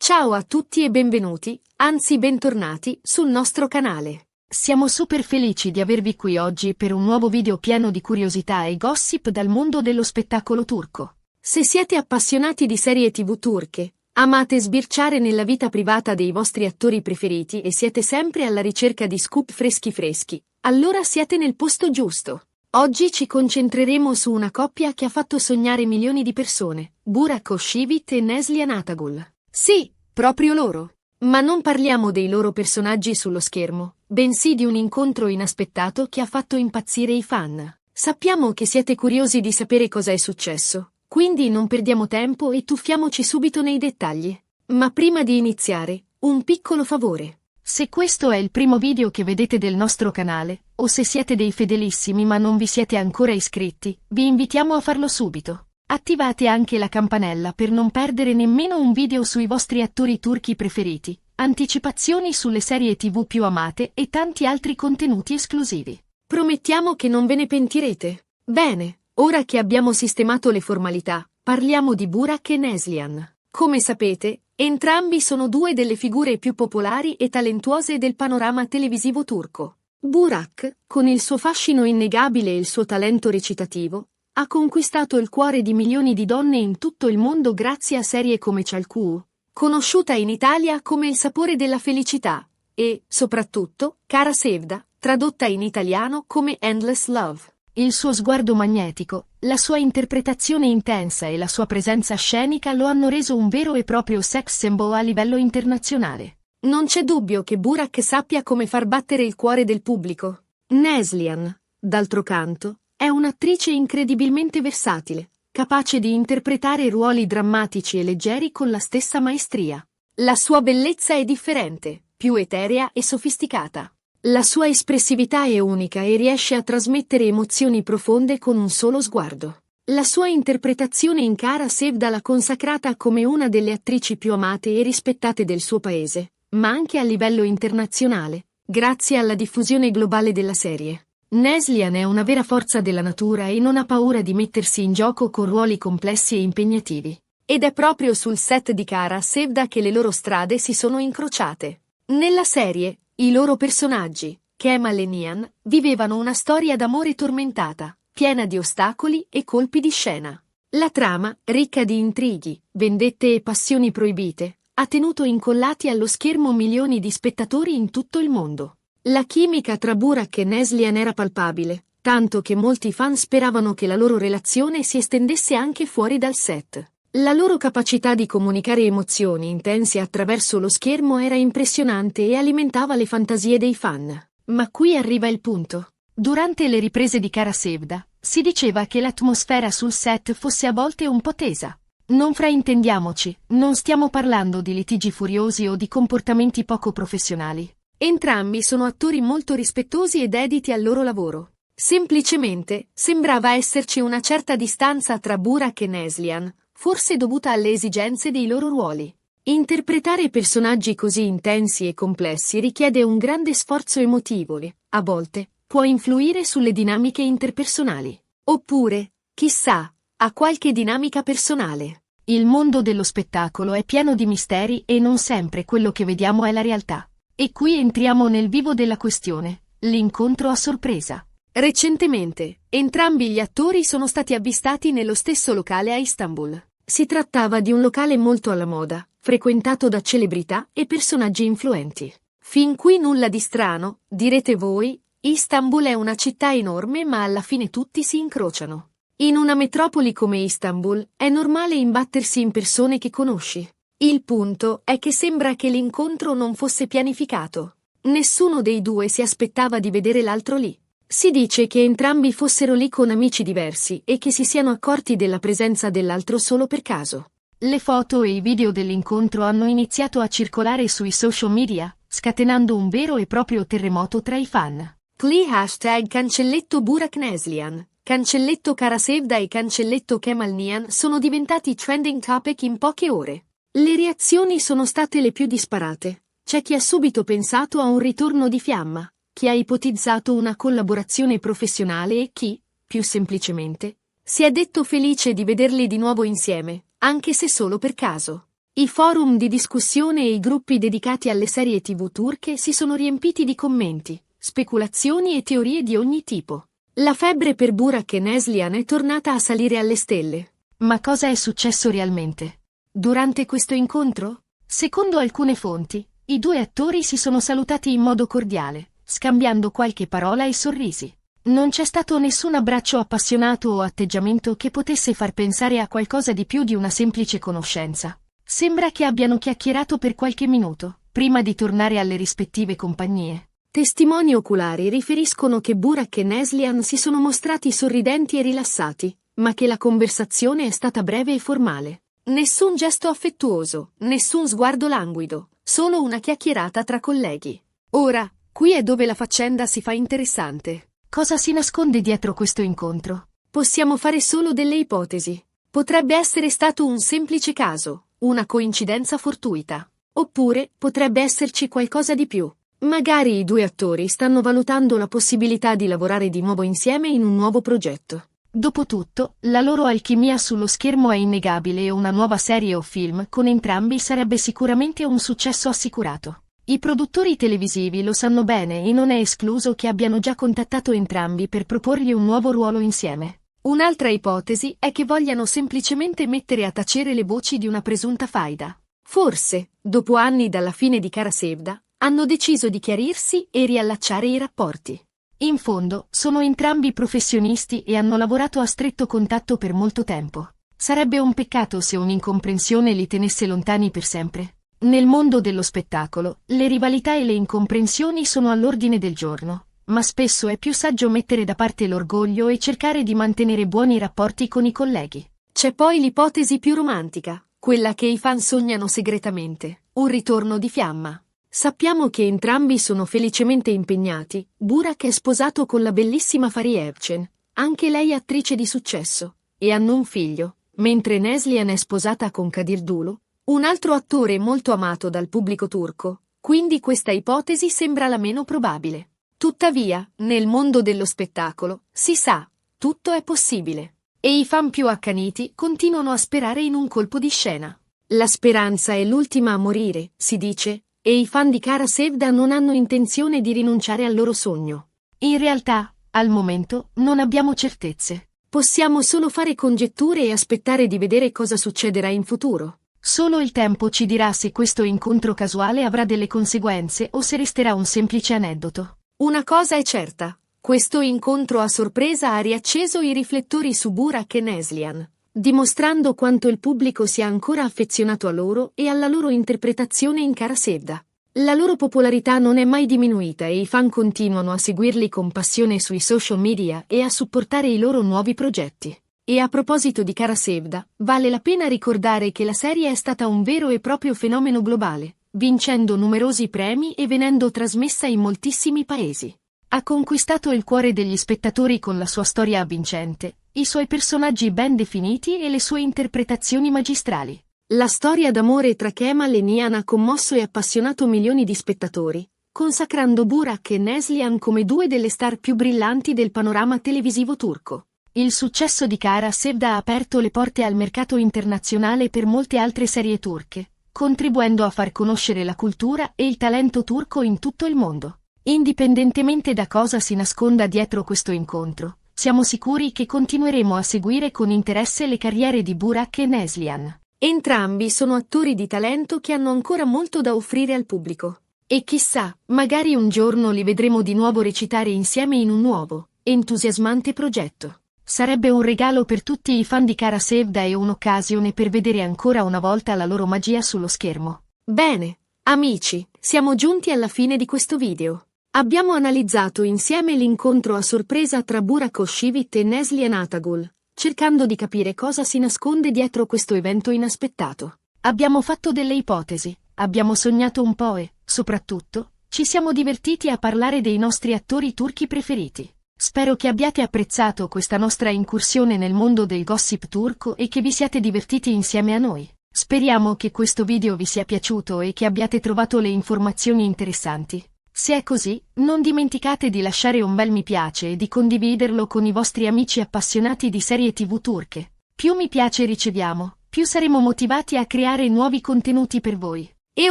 Ciao a tutti e benvenuti, anzi bentornati, sul nostro canale. Siamo super felici di avervi qui oggi per un nuovo video pieno di curiosità e gossip dal mondo dello spettacolo turco. Se siete appassionati di serie TV turche, amate sbirciare nella vita privata dei vostri attori preferiti e siete sempre alla ricerca di scoop freschi, allora siete nel posto giusto. Oggi ci concentreremo su una coppia che ha fatto sognare milioni di persone, Burak Özçivit e Neslihan Atagul. Sì, proprio loro. Ma non parliamo dei loro personaggi sullo schermo, bensì di un incontro inaspettato che ha fatto impazzire i fan. Sappiamo che siete curiosi di sapere cosa è successo, quindi non perdiamo tempo e tuffiamoci subito nei dettagli. Ma prima di iniziare, un piccolo favore. Se questo è il primo video che vedete del nostro canale, o se siete dei fedelissimi ma non vi siete ancora iscritti, vi invitiamo a farlo subito. Attivate anche la campanella per non perdere nemmeno un video sui vostri attori turchi preferiti, anticipazioni sulle serie TV più amate e tanti altri contenuti esclusivi. Promettiamo che non ve ne pentirete. Bene, ora che abbiamo sistemato le formalità, parliamo di Burak e Neslihan. Come sapete, entrambi sono due delle figure più popolari e talentuose del panorama televisivo turco. Burak, con il suo fascino innegabile e il suo talento recitativo, ha conquistato il cuore di milioni di donne in tutto il mondo grazie a serie come Çalku, conosciuta in Italia come Il sapore della felicità, e, soprattutto, Kara Sevda, tradotta in italiano come Endless Love. Il suo sguardo magnetico, la sua interpretazione intensa e la sua presenza scenica lo hanno reso un vero e proprio sex symbol a livello internazionale. Non c'è dubbio che Burak sappia come far battere il cuore del pubblico. Neslihan, d'altro canto, è un'attrice incredibilmente versatile, capace di interpretare ruoli drammatici e leggeri con la stessa maestria. La sua bellezza è differente, più eterea e sofisticata. La sua espressività è unica e riesce a trasmettere emozioni profonde con un solo sguardo. La sua interpretazione in Kara Sevda l'ha consacrata come una delle attrici più amate e rispettate del suo paese, ma anche a livello internazionale, grazie alla diffusione globale della serie. Neslihan è una vera forza della natura e non ha paura di mettersi in gioco con ruoli complessi e impegnativi. Ed è proprio sul set di Kara Sevda che le loro strade si sono incrociate. Nella serie, i loro personaggi, Kemal e Nihan, vivevano una storia d'amore tormentata, piena di ostacoli e colpi di scena. La trama, ricca di intrighi, vendette e passioni proibite, ha tenuto incollati allo schermo milioni di spettatori in tutto il mondo. La chimica tra Burak e Neslihan era palpabile, tanto che molti fan speravano che la loro relazione si estendesse anche fuori dal set. La loro capacità di comunicare emozioni intense attraverso lo schermo era impressionante e alimentava le fantasie dei fan. Ma qui arriva il punto. Durante le riprese di Kara Sevda, si diceva che l'atmosfera sul set fosse a volte un po' tesa. Non fraintendiamoci, non stiamo parlando di litigi furiosi o di comportamenti poco professionali. Entrambi sono attori molto rispettosi e dediti al loro lavoro. Semplicemente, sembrava esserci una certa distanza tra Burak e Neslihan, forse dovuta alle esigenze dei loro ruoli. Interpretare personaggi così intensi e complessi richiede un grande sforzo emotivo e, a volte, può influire sulle dinamiche interpersonali. Oppure, chissà, ha qualche dinamica personale. Il mondo dello spettacolo è pieno di misteri e non sempre quello che vediamo è la realtà. E qui entriamo nel vivo della questione, l'incontro a sorpresa. Recentemente, entrambi gli attori sono stati avvistati nello stesso locale a Istanbul. Si trattava di un locale molto alla moda, frequentato da celebrità e personaggi influenti. Fin qui nulla di strano, direte voi, Istanbul è una città enorme ma alla fine tutti si incrociano. In una metropoli come Istanbul, è normale imbattersi in persone che conosci. Il punto è che sembra che l'incontro non fosse pianificato. Nessuno dei due si aspettava di vedere l'altro lì. Si dice che entrambi fossero lì con amici diversi e che si siano accorti della presenza dell'altro solo per caso. Le foto e i video dell'incontro hanno iniziato a circolare sui social media, scatenando un vero e proprio terremoto tra i fan. Cancelletto Burak Neslihan, cancelletto Kara Sevda e cancelletto Kemal Nihan sono diventati trending topic in poche ore. Le reazioni sono state le più disparate. C'è chi ha subito pensato a un ritorno di fiamma, chi ha ipotizzato una collaborazione professionale e chi, più semplicemente, si è detto felice di vederli di nuovo insieme, anche se solo per caso. I forum di discussione e i gruppi dedicati alle serie TV turche si sono riempiti di commenti, speculazioni e teorie di ogni tipo. La febbre per Burak e Neslihan è tornata a salire alle stelle. Ma cosa è successo realmente? Durante questo incontro? Secondo alcune fonti, i due attori si sono salutati in modo cordiale, scambiando qualche parola e sorrisi. Non c'è stato nessun abbraccio appassionato o atteggiamento che potesse far pensare a qualcosa di più di una semplice conoscenza. Sembra che abbiano chiacchierato per qualche minuto, prima di tornare alle rispettive compagnie. Testimoni oculari riferiscono che Burak e Neslihan si sono mostrati sorridenti e rilassati, ma che la conversazione è stata breve e formale. Nessun gesto affettuoso, nessun sguardo languido, solo una chiacchierata tra colleghi. Ora, qui è dove la faccenda si fa interessante. Cosa si nasconde dietro questo incontro? Possiamo fare solo delle ipotesi. Potrebbe essere stato un semplice caso, una coincidenza fortuita. Oppure, potrebbe esserci qualcosa di più. Magari i due attori stanno valutando la possibilità di lavorare di nuovo insieme in un nuovo progetto. Dopotutto, la loro alchimia sullo schermo è innegabile e una nuova serie o film con entrambi sarebbe sicuramente un successo assicurato. I produttori televisivi lo sanno bene e non è escluso che abbiano già contattato entrambi per proporgli un nuovo ruolo insieme. Un'altra ipotesi è che vogliano semplicemente mettere a tacere le voci di una presunta faida. Forse, dopo anni dalla fine di Kara Sevda, hanno deciso di chiarirsi e riallacciare i rapporti. In fondo, sono entrambi professionisti e hanno lavorato a stretto contatto per molto tempo. Sarebbe un peccato se un'incomprensione li tenesse lontani per sempre. Nel mondo dello spettacolo, le rivalità e le incomprensioni sono all'ordine del giorno, ma spesso è più saggio mettere da parte l'orgoglio e cercare di mantenere buoni rapporti con i colleghi. C'è poi l'ipotesi più romantica, quella che i fan sognano segretamente, un ritorno di fiamma. Sappiamo che entrambi sono felicemente impegnati. Burak è sposato con la bellissima Fariye Evcen, anche lei attrice di successo, e hanno un figlio, mentre Neslihan è sposata con Kadir Dulu, un altro attore molto amato dal pubblico turco, quindi questa ipotesi sembra la meno probabile. Tuttavia, nel mondo dello spettacolo, si sa, tutto è possibile. E i fan più accaniti continuano a sperare in un colpo di scena. La speranza è l'ultima a morire, si dice, e i fan di Kara Sevda non hanno intenzione di rinunciare al loro sogno. In realtà, al momento, non abbiamo certezze. Possiamo solo fare congetture e aspettare di vedere cosa succederà in futuro. Solo il tempo ci dirà se questo incontro casuale avrà delle conseguenze o se resterà un semplice aneddoto. Una cosa è certa, questo incontro a sorpresa ha riacceso i riflettori su Burak e Neslihan, dimostrando quanto il pubblico sia ancora affezionato a loro e alla loro interpretazione in Kara Sevda. La loro popolarità non è mai diminuita e i fan continuano a seguirli con passione sui social media e a supportare i loro nuovi progetti. E a proposito di Kara Sevda, vale la pena ricordare che la serie è stata un vero e proprio fenomeno globale, vincendo numerosi premi e venendo trasmessa in moltissimi paesi. Ha conquistato il cuore degli spettatori con la sua storia avvincente, i suoi personaggi ben definiti e le sue interpretazioni magistrali. La storia d'amore tra Kemal e Nihan ha commosso e appassionato milioni di spettatori, consacrando Burak e Neslihan come due delle star più brillanti del panorama televisivo turco. Il successo di Kara Sevda ha aperto le porte al mercato internazionale per molte altre serie turche, contribuendo a far conoscere la cultura e il talento turco in tutto il mondo. Indipendentemente da cosa si nasconda dietro questo incontro, siamo sicuri che continueremo a seguire con interesse le carriere di Burak e Neslihan. Entrambi sono attori di talento che hanno ancora molto da offrire al pubblico. E chissà, magari un giorno li vedremo di nuovo recitare insieme in un nuovo, entusiasmante progetto. Sarebbe un regalo per tutti i fan di Kara Sevda e un'occasione per vedere ancora una volta la loro magia sullo schermo. Bene, amici, siamo giunti alla fine di questo video. Abbiamo analizzato insieme l'incontro a sorpresa tra Burak Özçivit e Neslihan Atagul, cercando di capire cosa si nasconde dietro questo evento inaspettato. Abbiamo fatto delle ipotesi, abbiamo sognato un po' e, soprattutto, ci siamo divertiti a parlare dei nostri attori turchi preferiti. Spero che abbiate apprezzato questa nostra incursione nel mondo del gossip turco e che vi siate divertiti insieme a noi. Speriamo che questo video vi sia piaciuto e che abbiate trovato le informazioni interessanti. Se è così, non dimenticate di lasciare un bel mi piace e di condividerlo con i vostri amici appassionati di serie TV turche. Più mi piace riceviamo, più saremo motivati a creare nuovi contenuti per voi. E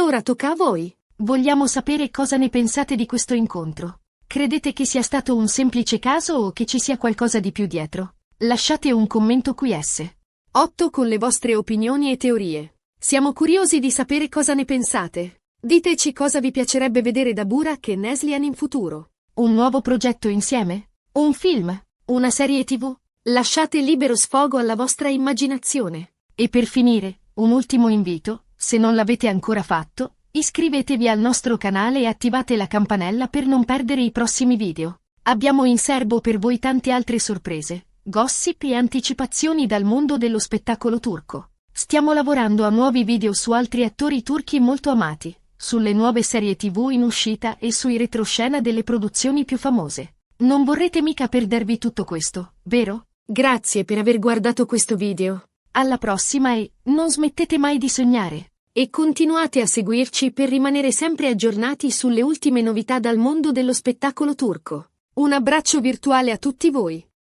ora tocca a voi. Vogliamo sapere cosa ne pensate di questo incontro. Credete che sia stato un semplice caso o che ci sia qualcosa di più dietro? Lasciate un commento qui. 8 con le vostre opinioni e teorie. Siamo curiosi di sapere cosa ne pensate. Diteci cosa vi piacerebbe vedere da Burak e Neslihan in futuro. Un nuovo progetto insieme? Un film? Una serie TV? Lasciate libero sfogo alla vostra immaginazione. E per finire, un ultimo invito, se non l'avete ancora fatto, iscrivetevi al nostro canale e attivate la campanella per non perdere i prossimi video. Abbiamo in serbo per voi tante altre sorprese, gossip e anticipazioni dal mondo dello spettacolo turco. Stiamo lavorando a nuovi video su altri attori turchi molto amati, sulle nuove serie TV in uscita e sui retroscena delle produzioni più famose. Non vorrete mica perdervi tutto questo, vero? Grazie per aver guardato questo video. Alla prossima e non smettete mai di sognare. E continuate a seguirci per rimanere sempre aggiornati sulle ultime novità dal mondo dello spettacolo turco. Un abbraccio virtuale a tutti voi.